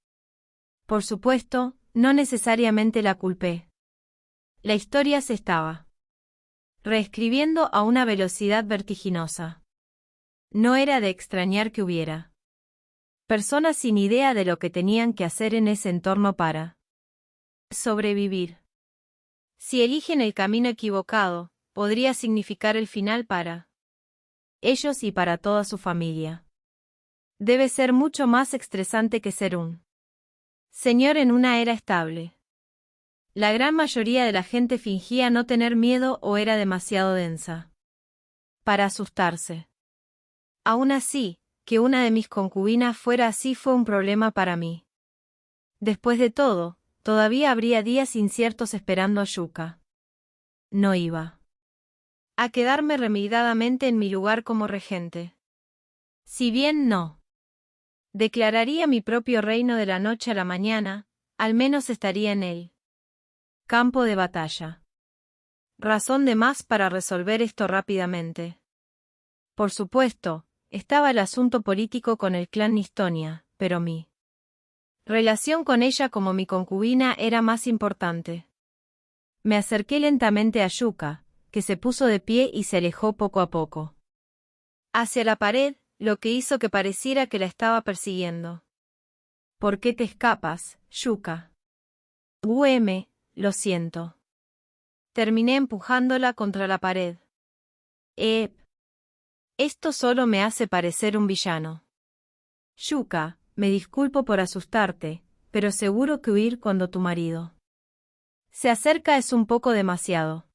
Por supuesto, no necesariamente la culpé. La historia se estaba reescribiendo a una velocidad vertiginosa. No era de extrañar que hubiera personas sin idea de lo que tenían que hacer en ese entorno para sobrevivir. Si eligen el camino equivocado, podría significar el final para ellos y para toda su familia. Debe ser mucho más estresante que ser un señor en una era estable. La gran mayoría de la gente fingía no tener miedo o era demasiado densa para asustarse. Aún así, que una de mis concubinas fuera así fue un problema para mí. Después de todo, todavía habría días inciertos esperando a Yuka. No iba a quedarme remedidamente en mi lugar como regente. Si bien no declararía mi propio reino de la noche a la mañana, al menos estaría en él. Campo de batalla. Razón de más para resolver esto rápidamente. Por supuesto, estaba el asunto político con el clan Nistonia, pero mi relación con ella como mi concubina era más importante. Me acerqué lentamente a Yuka, que se puso de pie y se alejó poco a poco hacia la pared, lo que hizo que pareciera que la estaba persiguiendo. ¿Por qué te escapas, Yuka? Lo siento. Terminé empujándola contra la pared. Esto solo me hace parecer un villano. Yuka, me disculpo por asustarte, pero seguro que huir cuando tu marido se acerca es un poco demasiado.